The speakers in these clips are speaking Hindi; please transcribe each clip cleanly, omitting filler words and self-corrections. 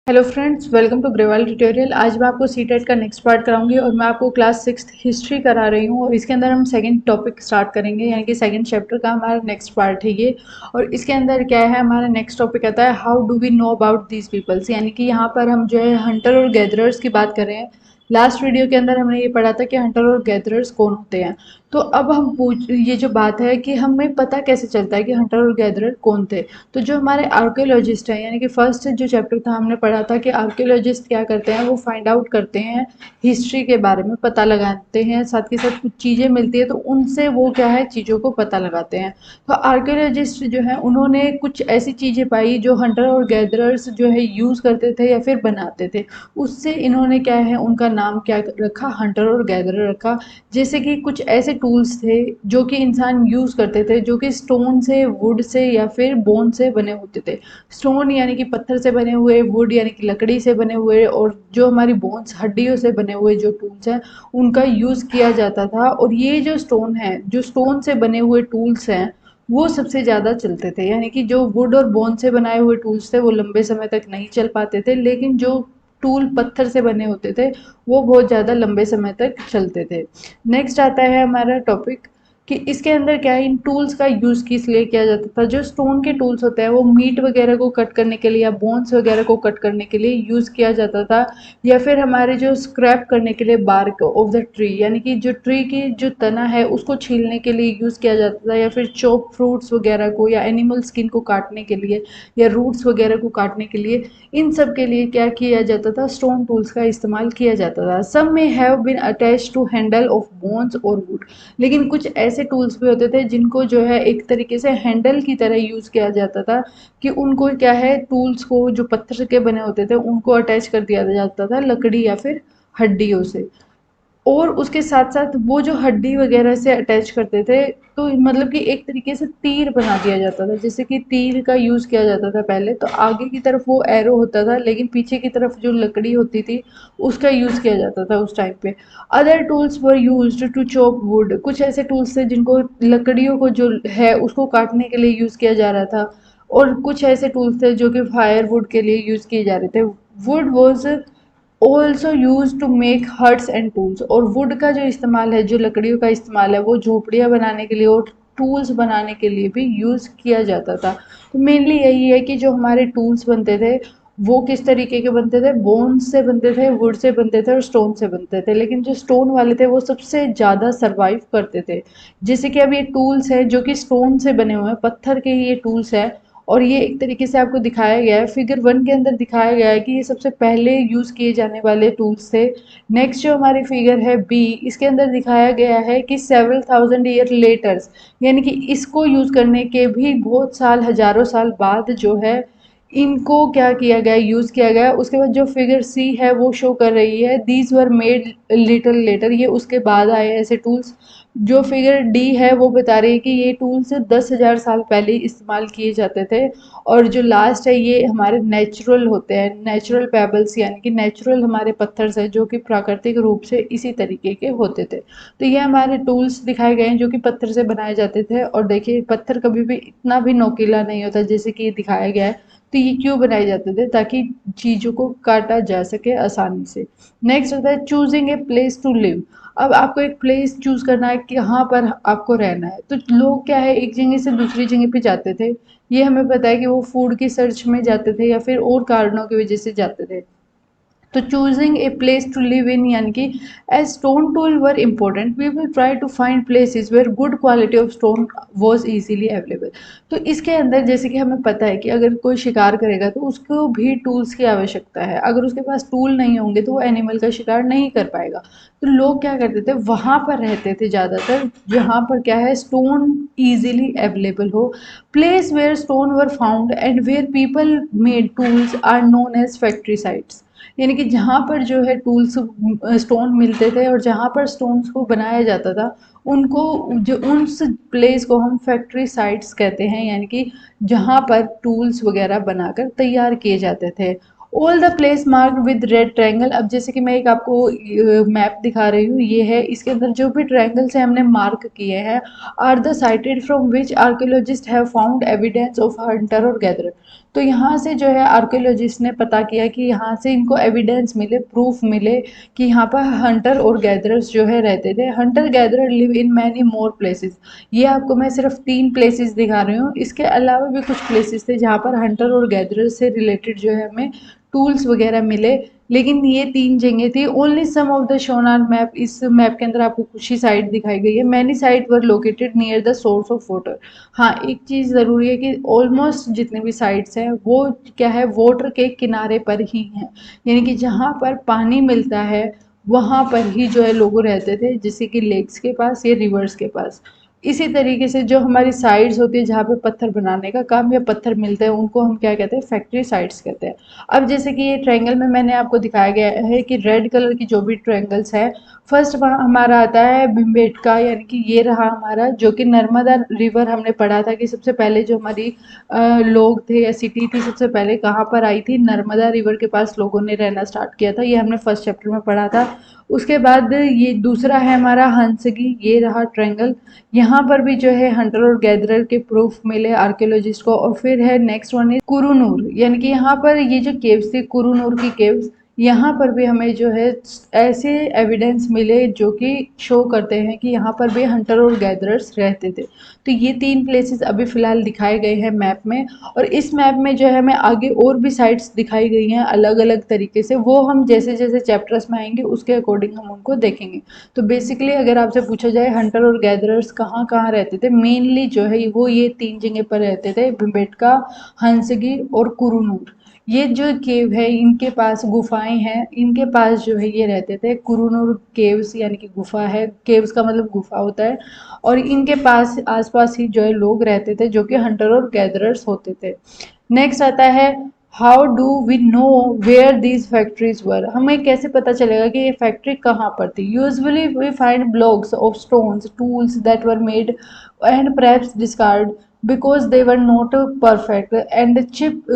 Hello friends, welcome to Grewal tutorial. आज मैं आपको सीटेट का नेक्स्ट पार्ट कराऊंगी और मैं आपको क्लास 6 हिस्ट्री करा रही हूँ और इसके अंदर हम सेकंड टॉपिक स्टार्ट करेंगे, यानी कि सेकंड चैप्टर का हमारा नेक्स्ट पार्ट है ये। और इसके अंदर क्या है, हमारा नेक्स्ट टॉपिक आता है how do we know about these peoples, यानी कि यहाँ पर हम जो है हंटर और गैदरर्स की बात कर रहे हैं। लास्ट वीडियो के अंदर हमने ये पढ़ा था कि हंटर और गैदरर्स कौन होते हैं। तो अब हम पूछ ये जो बात है कि हमें पता कैसे चलता है कि हंटर और गैदरर कौन थे। तो जो हमारे आर्कियोलॉजिस्ट हैं, यानी कि फर्स्ट जो चैप्टर था हमने पढ़ा था कि आर्कियोलॉजिस्ट क्या करते हैं, वो फाइंड आउट करते हैं हिस्ट्री के बारे में, पता लगाते हैं, साथ के साथ कुछ चीज़ें मिलती है तो उनसे वो क्या है चीज़ों को पता लगाते हैं। तो आर्कियोलॉजिस्ट जो है उन्होंने कुछ ऐसी चीज़ें पाई जो हंटर और गैदरर्स जो है यूज़ करते थे या फिर बनाते थे। उससे इन्होंने क्या है उनका नाम क्या रखा, हंटर और गैदरर रखा। जैसे कि कुछ ऐसे टूल्स थे जो कि इंसान यूज़ करते थे, जो कि स्टोन से, वुड से या फिर बोन से बने होते थे। स्टोन यानी कि पत्थर से बने हुए, वुड यानी कि लकड़ी से बने हुए, और जो हमारी बोन्स हड्डियों से बने हुए जो टूल्स हैं उनका यूज़ किया जाता था। और ये जो स्टोन है, जो स्टोन से बने हुए टूल्स हैं, वो सबसे ज़्यादा चलते थे। यानी कि जो वुड और बोन से बनाए हुए टूल्स थे वो लंबे समय तक नहीं चल पाते थे, लेकिन जो टूल पत्थर से बने होते थे वो बहुत ज़्यादा लंबे समय तक चलते थे। नेक्स्ट आता है हमारा टॉपिक कि इसके अंदर क्या है, इन टूल्स का यूज़ किस लिए किया जाता था। जो स्टोन के टूल्स होते हैं वो मीट वगैरह को कट करने के लिए या बोन्स वगैरह को कट करने के लिए यूज़ किया जाता था, या फिर हमारे जो स्क्रैप करने के लिए बार्क ऑफ द ट्री, यानी कि जो ट्री की जो तना है उसको छीलने के लिए यूज़ किया जाता था, या फिर चॉप फ्रूट्स वगैरह को या एनिमल स्किन को काटने के लिए या रूट्स वगैरह को काटने के लिए, इन सब के लिए क्या किया जाता था, स्टोन टूल्स का इस्तेमाल किया जाता था। Some may have been attached to handle of bones और वुड, लेकिन कुछ ऐसे टूल्स भी होते थे जिनको जो है एक तरीके से हैंडल की तरह यूज़ किया जाता था, कि उनको क्या है टूल्स को जो पत्थर के बने होते थे उनको अटैच कर दिया जाता था लकड़ी या फिर हड्डियों से। और उसके साथ साथ वो जो हड्डी वगैरह से अटैच करते थे, तो मतलब कि एक तरीके से तीर बना दिया जाता था। जैसे कि तीर का यूज़ किया जाता था पहले, तो आगे की तरफ वो एरो होता था लेकिन पीछे की तरफ जो लकड़ी होती थी उसका यूज़ किया जाता था उस टाइम पे। Other tools were used to chop wood, कुछ ऐसे टूल्स थे जिनको लकड़ियों को जो है उसको काटने के लिए यूज़ किया जा रहा था। और कुछ ऐसे टूल्स थे जो कि फायर वुड के लिए यूज़ किए जा रहे थे। Wood was also use to make huts and tools, और वुड का जो इस्तेमाल है, जो लकड़ियों का इस्तेमाल है, वो झोपड़ियाँ बनाने के लिए और टूल्स बनाने के लिए भी यूज़ किया जाता था। तो मेनली यही है कि जो हमारे टूल्स बनते थे वो किस तरीके के बनते थे, बोन्स से बनते थे, वुड से बनते थे और स्टोन से बनते थे। लेकिन जो स्टोन वाले थे वो सबसे ज़्यादा सर्वाइव करते थे। जैसे कि अब ये टूल्स है जो कि स्टोन से बने हुए हैं, पत्थर के ही ये टूल्स है। और ये एक तरीके से आपको दिखाया गया है, फिगर 1 के अंदर दिखाया गया है कि ये सबसे पहले यूज़ किए जाने वाले टूल्स थे। नेक्स्ट जो हमारी फिगर है बी, इसके अंदर दिखाया गया है कि सेवरल थाउजेंड ईयर लेटर्स, यानी कि इसको यूज़ करने के भी बहुत साल, हज़ारों साल बाद जो है इनको क्या किया गया, यूज़ किया गया। उसके बाद जो फिगर सी है वो शो कर रही है these were made little letter, ये उसके बाद आए ऐसे टूल्स। जो फिगर डी है वो बता रही है कि ये टूल्स 10,000 साल पहले इस्तेमाल किए जाते थे। और जो लास्ट है ये हमारे नेचुरल होते हैं, नेचुरल पेबल्स, यानी कि नेचुरल हमारे पत्थर से जो कि प्राकृतिक रूप से इसी तरीके के होते थे। तो ये हमारे टूल्स दिखाए गए हैं जो कि पत्थर से बनाए जाते थे। और देखिए पत्थर कभी भी इतना भी नोकीला नहीं होता जैसे कि ये दिखाया गया है। तो ये क्यों बनाए जाते थे, ताकि चीज़ों को काटा जा सके आसानी से। नेक्स्ट होता है choosing a place to live. अब आपको एक प्लेस चूज करना है कि कहाँ पर आपको रहना है। तो लोग क्या है एक जगह से दूसरी जगह पे जाते थे, ये हमें पता है कि वो फूड की सर्च में जाते थे या फिर और कारणों की वजह से जाते थे। तो choosing a place to live in, यानी कि as stone tool were important we will try to find places where good quality of stone was easily available. तो इसके अंदर जैसे कि हमें पता है कि अगर कोई शिकार करेगा तो उसको भी टूल्स की आवश्यकता है। अगर उसके पास टूल नहीं होंगे तो वो एनिमल का शिकार नहीं कर पाएगा। तो लोग क्या करते थे, वहाँ पर रहते थे ज़्यादातर जहाँ पर क्या है स्टोन ईजिली अवेलेबल हो। Place where stone were found and where people made tools are known as factory sites, यानी कि जहाँ पर जो है टूल्स स्टोन मिलते थे और जहाँ पर स्टोन्स को बनाया जाता था उनको, जो उस प्लेस को हम फैक्ट्री साइट्स कहते हैं, यानी कि जहाँ पर टूल्स वगैरह बनाकर तैयार किए जाते थे। All the place marked with red triangle. अब जैसे कि मैं एक आपको मैप दिखा रही हूँ, ये है, इसके अंदर जो भी ट्रायंगल से हमने मार्क किए हैं are the sited from which archaeologists have found evidence of hunter और गैदरर। तो यहाँ से जो है आर्कियोलॉजिस्ट ने पता किया कि यहाँ से इनको एविडेंस मिले, प्रूफ मिले कि यहाँ पर हंटर और गैदरर्स जो है रहते थे। Hunter gatherer live in many more places. ये आपको मैं सिर्फ 3 प्लेसेस दिखा रही हूँ, इसके अलावा भी कुछ प्लेसेस थे जहाँ पर हंटर और गैदरर से रिलेटेड जो है हमें टूल्स वगैरह मिले, लेकिन ये 3 जगह थी। Only some of the shown on map, इस मैप के अंदर आपको कुछ ही साइट दिखाई गई है। Many site were located near the source of water. हाँ, एक चीज़ ज़रूरी है कि ऑलमोस्ट जितने भी साइट्स हैं वो क्या है, वाटर के किनारे पर ही हैं, यानी कि जहाँ पर पानी मिलता है वहाँ पर ही जो है लोग रहते थे, जैसे कि लेक्स के पास या रिवर्स के पास। इसी तरीके से जो हमारी साइट्स होती है जहाँ पे पत्थर बनाने का काम या पत्थर मिलते हैं, उनको हम क्या कहते हैं, फैक्ट्री साइट्स कहते हैं। अब जैसे कि ये ट्रायंगल में मैंने आपको दिखाया गया है कि रेड कलर की जो भी ट्रायंगल्स है, फर्स्ट वहाँ हमारा आता है भिमबेटका, यानी कि ये रहा हमारा, जो कि नर्मदा रिवर हमने पढ़ा था कि सबसे पहले जो हमारी लोग थे या सिटी थी सबसे पहले कहाँ पर आई थी, नर्मदा रिवर के पास लोगों ने रहना स्टार्ट किया था। ये हमने फर्स्ट चैप्टर में पढ़ा था। उसके बाद ये दूसरा है हमारा हंसगी, ये रहा ट्रायंगल। यहाँ पर भी जो है हंटर और गैदरर के प्रूफ मिले आर्कियोलॉजिस्ट को। और फिर है नेक्स्ट वन है कुरुनूर, यानी कि यहाँ पर ये जो केव्स थी कुरुनूर की केव्स, यहाँ पर भी हमें जो है ऐसे एविडेंस मिले जो कि शो करते हैं कि यहाँ पर भी हंटर और गैदरर्स रहते थे। तो ये 3 प्लेसेस अभी फ़िलहाल दिखाए गए हैं मैप में। और इस मैप में जो है हमें आगे और भी साइट्स दिखाई गई हैं अलग अलग तरीके से, वो हम जैसे जैसे चैप्टर्स में आएंगे उसके अकॉर्डिंग हम उनको देखेंगे। तो बेसिकली अगर आपसे पूछा जाए हंटर और गैदरर्स कहाँ कहाँ रहते थे, मेनली जो है वो ये 3 जगह पर रहते थे, भिम्बेटका, हंसगी और कुरुनूर। ये जो केव है इनके पास गुफाएं हैं, इनके पास जो है ये रहते थे। कुरुनूर केव्स यानी कि गुफा है, केव्स का मतलब गुफा होता है, और इनके पास आसपास ही जो है लोग रहते थे जो कि हंटर और गैदरर्स होते थे। नेक्स्ट आता है how do we know where these factories were. हमें कैसे पता चलेगा कि ये फैक्ट्री कहाँ पर थी। Usually we find blocks of stones tools that were made and perhaps discard because they were not perfect and chip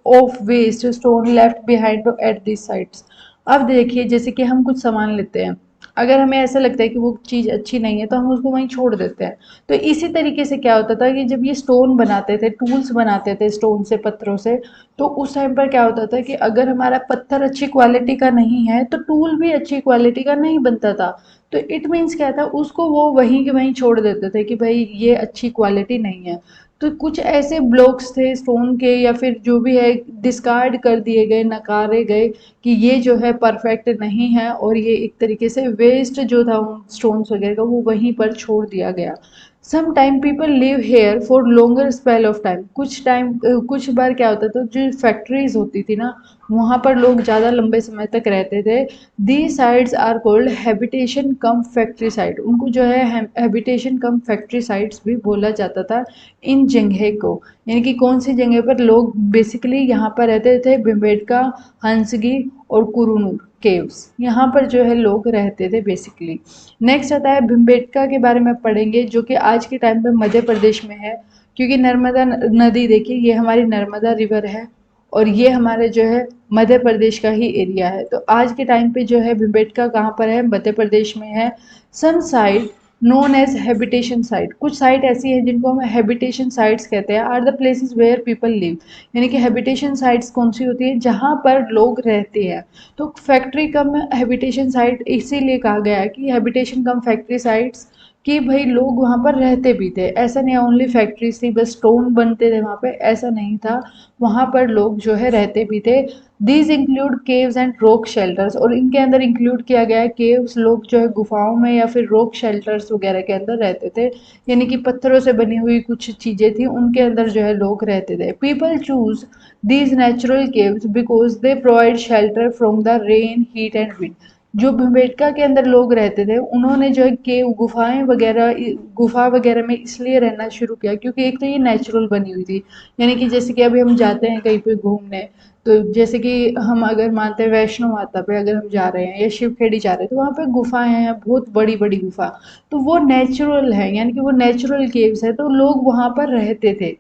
of waste stone left behind at these sites। अब देखिए जैसे कि हम कुछ सामान लेते हैं, अगर हमें ऐसा लगता है कि वो चीज़ अच्छी नहीं है तो हम उसको वहीं छोड़ देते हैं। तो इसी तरीके से क्या होता था कि जब ये स्टोन बनाते थे, टूल्स बनाते थे स्टोन से, पत्थरों से, तो उस टाइम पर क्या होता था कि अगर हमारा पत्थर अच्छी क्वालिटी का नहीं है तो टूल भी अच्छी क्वालिटी का नहीं बनता था। तो इट मीन्स क्या था, उसको वो वहीं के वहीं छोड़ देते थे कि भाई ये अच्छी क्वालिटी नहीं है। तो कुछ ऐसे ब्लॉक्स थे स्टोन के या फिर जो भी है डिस्कार्ड कर दिए गए, नकारे गए कि ये जो है परफेक्ट नहीं है, और ये एक तरीके से वेस्ट जो था उन स्टोन्स वगैरह का वो वहीं पर छोड़ दिया गया। Some time people live here for longer spell of time. कुछ टाइम कुछ बार क्या होता था, जो फैक्ट्रीज होती थी ना वहाँ पर लोग ज़्यादा लंबे समय तक रहते थे। The sites are called habitation cum factory site. उनको जो है हैबिटेशन कम फैक्ट्री साइट्स भी बोला जाता था इन जगह को। यानी कि कौन सी जगह पर लोग बेसिकली यहाँ पर रहते थे, भिम्बेटका, हंसगी और कुरुनूर केव्स, यहाँ पर जो है लोग रहते थे बेसिकली। नेक्स्ट आता है भिम्बेटका के बारे में पढ़ेंगे, जो कि आज के टाइम पे मध्य प्रदेश में है, क्योंकि नर्मदा नदी देखिए ये हमारी नर्मदा रिवर है और ये हमारे जो है मध्य प्रदेश का ही एरिया है। तो आज के टाइम पे जो है भिम्बेटका कहाँ पर है, मध्य प्रदेश में है। Some site known as habitation site, कुछ साइट ऐसी है जिनको हम हैबिटेशन साइट्स कहते हैं, are the places where people live. यानी कि हैबिटेशन साइट्स कौन सी होती है, जहाँ पर लोग रहते हैं। तो फैक्ट्री कम हैबिटेशन साइट इसीलिए कहा गया है कि हैबिटेशन कम फैक्ट्री साइट्स, कि भाई लोग वहाँ पर रहते भी थे। ऐसा नहीं ओनली फैक्ट्रीज थी बस स्टोन बनते थे वहाँ पे, ऐसा नहीं था, वहाँ पर लोग जो है रहते भी थे। These include caves and rock shelters, और इनके अंदर इंक्लूड किया गया है केव्स, लोग जो है गुफाओं में या फिर रॉक शेल्टर्स वगैरह के अंदर रहते थे, यानी कि पत्थरों से बनी हुई कुछ चीज़ें थी उनके अंदर जो है लोग रहते थे। People choose these natural caves because they provide shelter from the rain heat and wind. जो भिम्बेटका के अंदर लोग रहते थे उन्होंने जो है केव गुफाएं वगैरह, गुफा वगैरह में इसलिए रहना शुरू किया क्योंकि एक तो ये नेचुरल बनी हुई थी। यानी कि जैसे कि अभी हम जाते हैं कहीं पे घूमने, तो जैसे कि हम अगर मानते हैं वैष्णो माता पे अगर हम जा रहे हैं या शिव खेड़ी जा रहे हैं तो वहाँ पे गुफाएं हैं, बहुत बड़ी बड़ी गुफा, तो वो नेचुरल है, यानी कि वो नेचुरल केव्स है, तो लोग वहाँ पर रहते थे।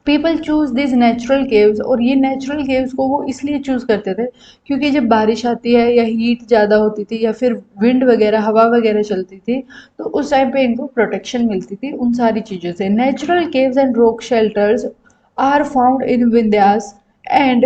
People choose this natural caves, और ये नेचुरल केव्स को वो इसलिए चूज करते थे क्योंकि जब बारिश आती है या हीट ज़्यादा होती थी या फिर विंड वगैरह, हवा वगैरह चलती थी, तो उस टाइम पे इनको प्रोटेक्शन मिलती थी उन सारी चीज़ों से। Natural caves and rock shelters are found in Vindhyas and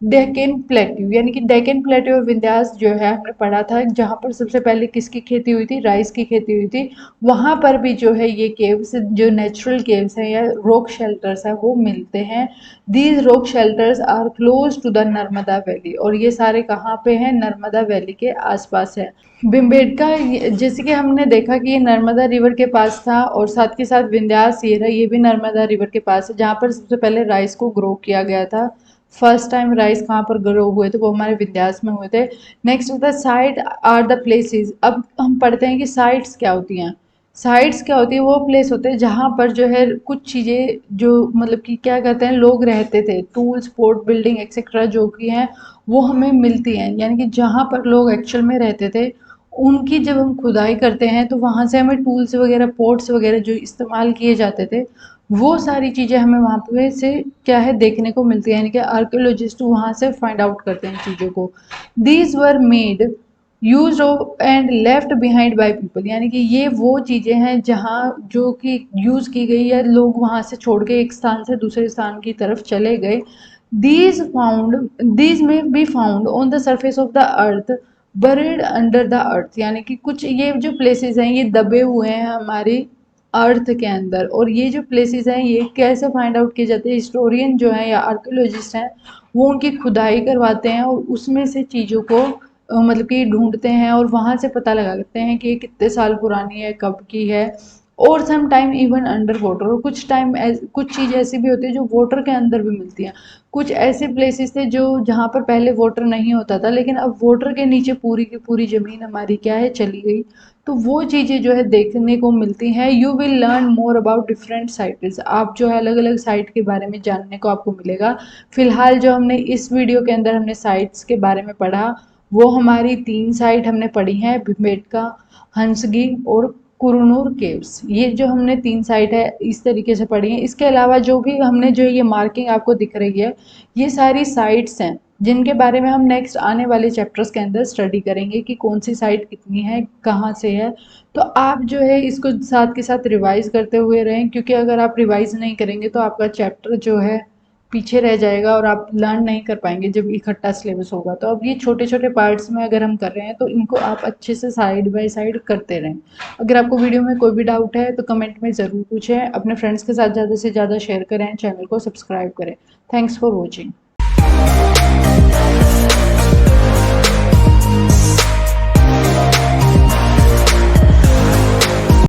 Deccan plateau, यानी कि डेक्कन प्लेट्यू और विंध्यास जो है हमने पढ़ा था, जहाँ पर सबसे पहले किसकी खेती हुई थी, राइस की खेती हुई थी। वहाँ पर भी जो है ये केव्स, जो नेचुरल केव्स हैं या रॉक शेल्टर्स हैं, वो मिलते हैं। These rock shelters are close to the Narmada valley, और ये सारे कहाँ पे हैं, नर्मदा वैली के आसपास है। भीमबेटका, जैसे कि हमने देखा कि ये नर्मदा रिवर के पास था, और साथ के साथ विंध्यास ये रहा, ये भी नर्मदा रिवर के पास है, जहाँ पर सबसे पहले राइस को ग्रो किया गया था। फर्स्ट टाइम राइस कहाँ पर ग्रो हुए थे, वो हमारे विंध्यास में हुए थे। नेक्स्ट होता है साइट आर द प्लेसेस। अब हम पढ़ते हैं कि साइट्स क्या होती हैं। साइट्स क्या होती है, वो प्लेस होते हैं जहाँ पर जो है कुछ चीज़ें जो मतलब कि क्या कहते हैं, लोग रहते थे, टूल्स, पोर्ट, बिल्डिंग एक्सेट्रा जो कि हैं वो हमें मिलती हैं, यानी कि जहाँ पर लोग एक्चुअल में रहते थे उनकी जब हम खुदाई करते हैं तो वहाँ से हमें टूल्स वगैरह, पोर्ट्स वगैरह जो इस्तेमाल किए जाते थे, वो सारी चीज़ें हमें वहाँ पे से क्या है देखने को मिलती है, यानी कि आर्कियोलॉजिस्ट वहाँ से फाइंड आउट करते हैं चीज़ों को। These were made use and left behind by people, यानी कि ये वो चीज़ें हैं जहाँ जो कि यूज़ की गई है, लोग वहाँ से छोड़ के एक स्थान से दूसरे स्थान की तरफ चले गए। दीज में be found on the surface of the earth buried under the earth, यानी कि कुछ ये जो प्लेसेस हैं ये दबे हुए हैं हमारी अर्थ के अंदर। और ये जो प्लेसेस हैं ये कैसे फाइंड आउट किए जाते हैं, हिस्टोरियन जो हैं या आर्कियोलॉजिस्ट हैं वो उनकी खुदाई करवाते हैं और उसमें से चीज़ों को मतलब कि ढूंढते हैं और वहाँ से पता लगाते हैं कि ये कितने साल पुरानी है, कब की है। और some time even under water, और कुछ टाइम कुछ चीज़ ऐसी भी होती है जो वाटर के अंदर भी मिलती हैं। कुछ ऐसे प्लेसेस थे जो जहाँ पर पहले वाटर नहीं होता था, लेकिन अब वाटर के नीचे पूरी की पूरी ज़मीन हमारी क्या है, चली गई। तो वो चीज़ें जो है देखने को मिलती हैं। You will learn more about different sites, आप जो है अलग अलग साइट के बारे में जानने को आपको मिलेगा। फिलहाल जो हमने इस वीडियो के अंदर हमने साइट्स के बारे में पढ़ा, वो हमारी 3 साइट हमने पढ़ी हैं, भीमबेटका, हंसगी और कुरनूर केव्स। ये जो हमने 3 साइट है इस तरीके से पढ़ी हैं। इसके अलावा जो भी हमने जो ये मार्किंग आपको दिख रही है, ये सारी साइट्स हैं जिनके बारे में हम नेक्स्ट आने वाले चैप्टर्स के अंदर स्टडी करेंगे कि कौन सी साइट कितनी है, कहाँ से है। तो आप जो है इसको साथ के साथ रिवाइज करते हुए रहें, क्योंकि अगर आप रिवाइज नहीं करेंगे तो आपका चैप्टर जो है पीछे रह जाएगा और आप लर्न नहीं कर पाएंगे जब इकट्ठा सिलेबस होगा। तो अब ये छोटे छोटे पार्ट्स में अगर हम कर रहे हैं तो इनको आप अच्छे से साइड बाय साइड करते रहें। अगर आपको वीडियो में कोई भी डाउट है तो कमेंट में ज़रूर पूछें, अपने फ्रेंड्स के साथ ज़्यादा से ज़्यादा शेयर करें, चैनल को सब्सक्राइब करें। Thanks for watching.